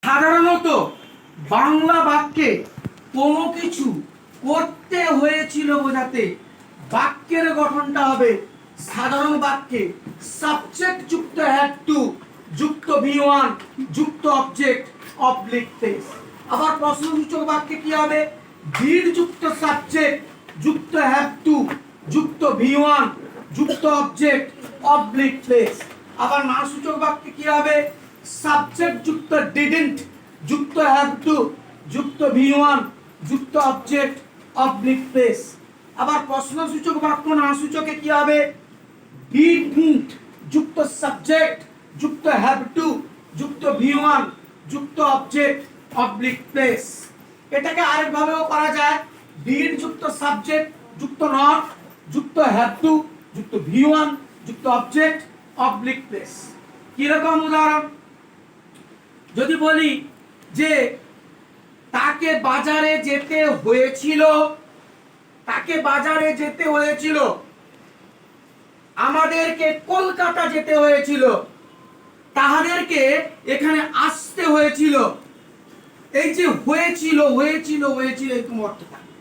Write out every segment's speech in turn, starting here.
সাধারণত বাংলা বাক্যে কোনো কিছু করতে হয়েছিল বোঝাতে বাক্যের গঠনটা হবে সাধারণ বাক্যে সাবজেক্ট যুক্ত হ্যাড টু যুক্ত V1 যুক্ত অবজেক্ট অবলিক প্লেস। আবার প্রশ্নসূচক বাক্যে কি হবে? ডিড যুক্ত সাবজেক্ট যুক্ত হ্যাভ টু যুক্ত V1 যুক্ত অবজেক্ট অবলিক প্লেস। আবার নামসূচক বাক্যে কি হবে? সাবজেক্ট যুক্ত ডিডন্ট যুক্ত হ্যাভ টু যুক্ত V1 যুক্ত অবজেক্ট অবলিক প্লেস। আবার প্রশ্নসূচক বাক্য নামসূচকে কি হবে? ডিডন্ট যুক্ত সাবজেক্ট যুক্ত হ্যাভ টু যুক্ত V1 যুক্ত অবজেক্ট অবলিক প্লেস। এটাকে আরেকভাবেও করা যায়, ডিড যুক্ত সাবজেক্ট যুক্ত নট যুক্ত হ্যাভ টু যুক্ত V1 যুক্ত অবজেক্ট অবলিক প্লেস। কি রকম উদাহরণ? যদি বলি যে তাকে বাজারে যেতে হয়েছিল, তাকে বাজারে যেতে হয়েছিল, আমাদেরকে কলকাতা যেতে হয়েছিল, তাহাদেরকে এখানে আসতে হয়েছিল। এই যে হয়েছিল হয়েছিল হয়েছিল এরকম অর্থ থাকে,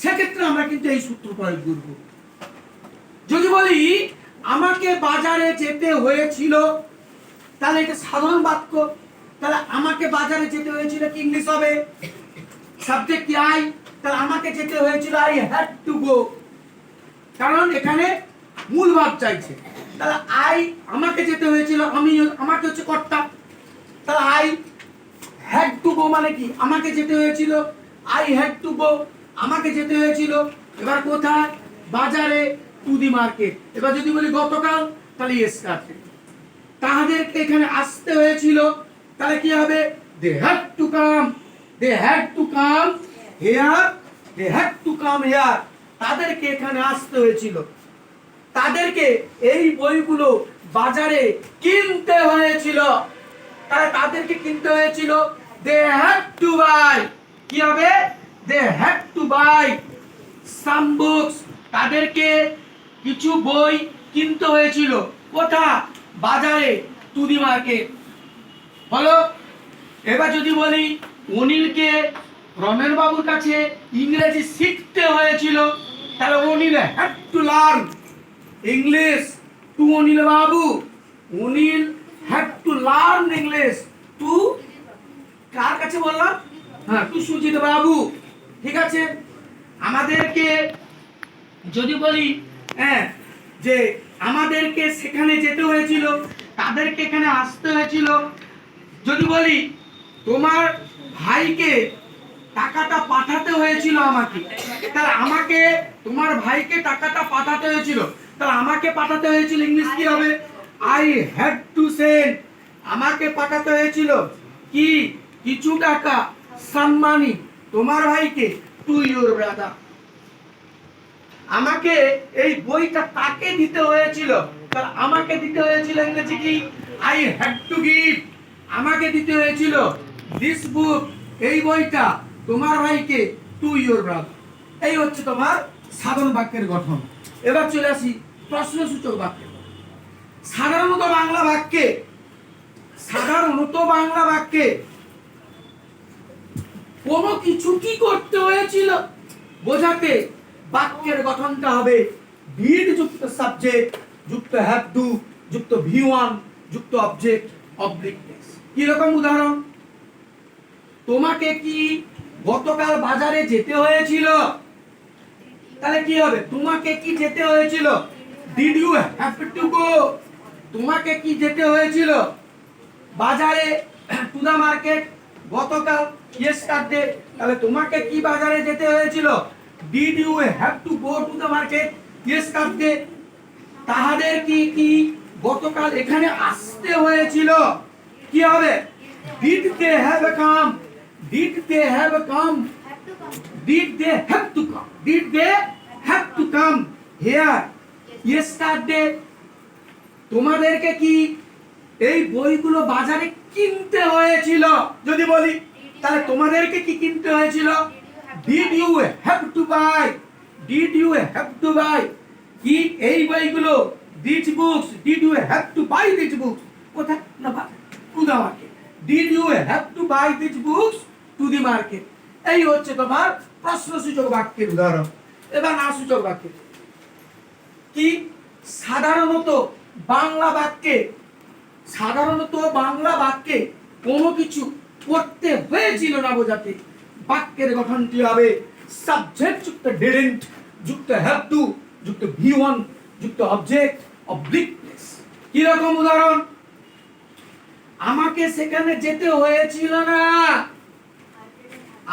সেক্ষেত্রে আমরা কিন্তু এই সূত্র প্রয়োগ করব। যদি বলি আমাকে বাজারে যেতে হয়েছিল, তাহলে এটা সাধারণ বাক্য, তাহলে আমাকে বাজারে যেতে হয়েছিল কি ইংলিশ হবে? সাবজেক্ট কি আই, তাহলে আমাকে যেতে হয়েছিল আই হ্যাড টু গো, কারণ এখানে মূল ভাব চাইছে। তাহলে আই আমাকে যেতে হয়েছিল, আমি আমাকে হচ্ছে কর্তা, তাহলে আই হ্যাড টু গো মানে কি? আমাকে যেতে হয়েছিল, আই হ্যাড টু গো, আমাকে যেতে হয়েছিল। এবার কোথায়? বাজারে, টু দি মার্কেট। এবার যদি বলি গতকাল, তাহলে ইয়েস্টারডে। তাহাদেরকে এখানে আসতে হয়েছিল, তাহলে কি হবে? They had to come, they had to come here, they had to come here. তাদেরকে এখানে আসতে হয়েছিল। তাদেরকে এই বইগুলো বাজারে কিনতে হয়েছিল, তাহলে তাদেরকে কিনতে হয়েছিল, দে হ্যাড টু বাই। কি হবে? They had to buy some books. তাদেরকে কিছু বই কিনতে হয়েছিল। কোথায়? বাজারে, টু দি মার্কেট। বলো। এবার যদি বলি অনিলকে রমেন বাবুর কাছে ইংরেজি শিখতে হয়েছিল, তাহলে Anil had to learn English to Anil babu. Anil had to learn English to, কার কাছে বললাম? হ্যাঁ, টু সুজিত বাবু। ঠিক আছে। আমাদেরকে যদি বলি হ্যাঁ যে আমাদেরকে সেখানে যেতে হয়েছিল, তাদেরকে এখানে আসতে হয়েছিল। যদি বলি তোমার ভাইকে টাকাটা পাঠাতে হয়েছিল আমাকে, তাহলে আমাকে তোমার ভাইকে টাকাটা পাঠাতে হয়েছিল, তাহলে আমাকে পাঠাতে হয়েছিল ইংলিশ কি হবে? I had to send. আমাকে পাঠাতে হয়েছিল কি? কিছু টাকা, সাম মানি, তোমার ভাইকে, টু ইউর ব্রাদার। আমাকে এই বইটা তাকে দিতে হয়েছিল, তাহলে আমাকে দিতে হয়েছিল ইংরেজি কি? I had to give. আমাকে দিতে হয়েছিল দিস বুক, এই বইটা, তোমার ভাইকে, টু ইউর ব্রাদার। এই হচ্ছে তোমার সাধারণ বাক্যের গঠন। এবার চলে আসি প্রশ্নসূচক বাক্যে। সাধারণত বাংলা বাক্যে, সাধারণত বাংলা বাক্যে কোনো কিছু কি করতে হয়েছিল বোঝাতে বাক্যের গঠনটা হবে ডিড যুক্ত সাবজেক্ট যুক্ত হ্যাভ টু যুক্ত V1 যুক্ত অবজেক্ট অবলিক প্লেস। কি রকম উদাহরণ? তোমাকে কি গতকাল বাজারে যেতে হয়েছিল? তাহলে কি হবে? তোমাকে কি যেতে হয়েছিল? Did you have to go. তোমাকে কি যেতে হয়েছিল বাজারে, টু দা মার্কেট, গতকাল, ইয়েস্টারডে। তাহলে তোমাকে কি বাজারে যেতে হয়েছিল? Did you have to go to the market yesterday. তাহাদের কি কি গতকাল এখানে আসতে হয়েছিল? কি হবে? Did they have come, did they have come, did they have to come, did they have to come here yesterday. তোমাদেরকে কি এই বইগুলো বাজারে কিনতে হয়েছিল? যদি বলি তাহলে তোমাদেরকে কি কিনতে হয়েছিল? Did you have to buy, did you have to buy কি এই বইগুলো? This books, did you have to buy this books. কোথায়? না, to the market. Did you have to buy this books to the market? এই হচ্ছে তোমার প্রশ্নসূচক বাক্যের উদাহরণ। এবার না সূচক বাক্যে কি? সাধারণত বাংলা বাক্যে কোনো কিছু করতে হয়েছিল না বোঝাতে বাক্যের গঠনটি হবে সাবজেক্ট যুক্ত ডিডন্ট যুক্ত হ্যাভ টু যুক্ত ভি ওয়ান যুক্ত অবজেক্ট অবলিক প্লেস। কি রকম উদাহরণ? আমাকে সেখানে যেতে হয়েছিল না।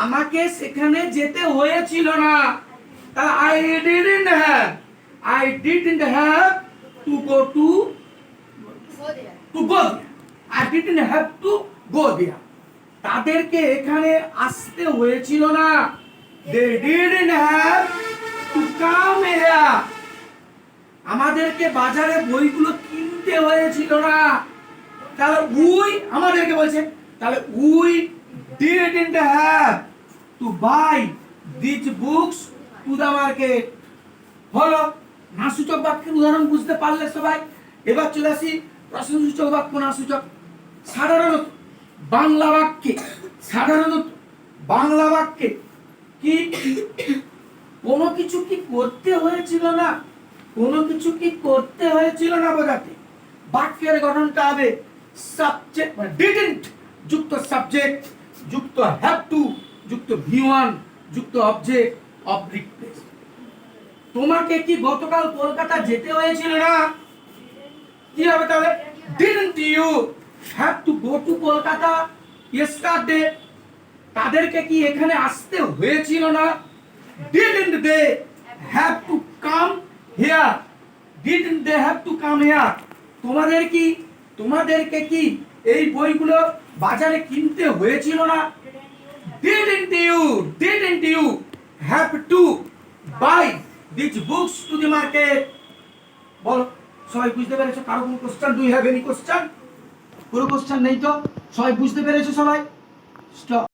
আমাকে সেখানে যেতে হয়েছিল না। তাহলে I didn't have to go there. I didn't have to go there. তাদেরকে এখানে আসতে হয়েছিল না। They didn't have to come here. আমাদেরকে বাজারে বইগুলো কিনতে হয়েছিল না। তাহলে আমাদেরকে বলছে, তাহলে we didn't have to buy these books to the market। হলো না সূচক বাক্যের উদাহরণ বুঝতে পারলে সবাই? এবার চলে আসি প্রশ্নসূচক বাক্য না সূচক। সাধারণত বাংলা বাক্যে কি কোনো কিছু কি করতে হয়েছিল না? কোনো কিছু কি করতে হয়েছিল না বোঝাতে বাক্যের গঠনটা হবে সাবজেক্ট মানে ডিডন্ট যুক্ত সাবজেক্ট যুক্ত হ্যাভ টু যুক্ত ভি ওয়ান যুক্ত অবজেক্ট অবলিক প্লেস। তোমাকে কি গতকাল কলকাতা যেতে হয়েছিল না? কি হবে তাহলে? Didn't you have to go to Kolkata yesterday? তাদেরকে কি এখানে আসতে হয়েছিল না? Didn't they have to come here? Didn't they have to come here? তোমাদেরকে কি এই বইগুলো বাজারে কিনতে হয়েছিল না? Didn't you have to buy these books to the market? বলো সবাই বুঝতে পেরেছো? কারো কোনো question? Do you have any question? কোনো কোশ্চেন নেই তো? সবাই বুঝতে পেরেছো সবাই? স্টপ।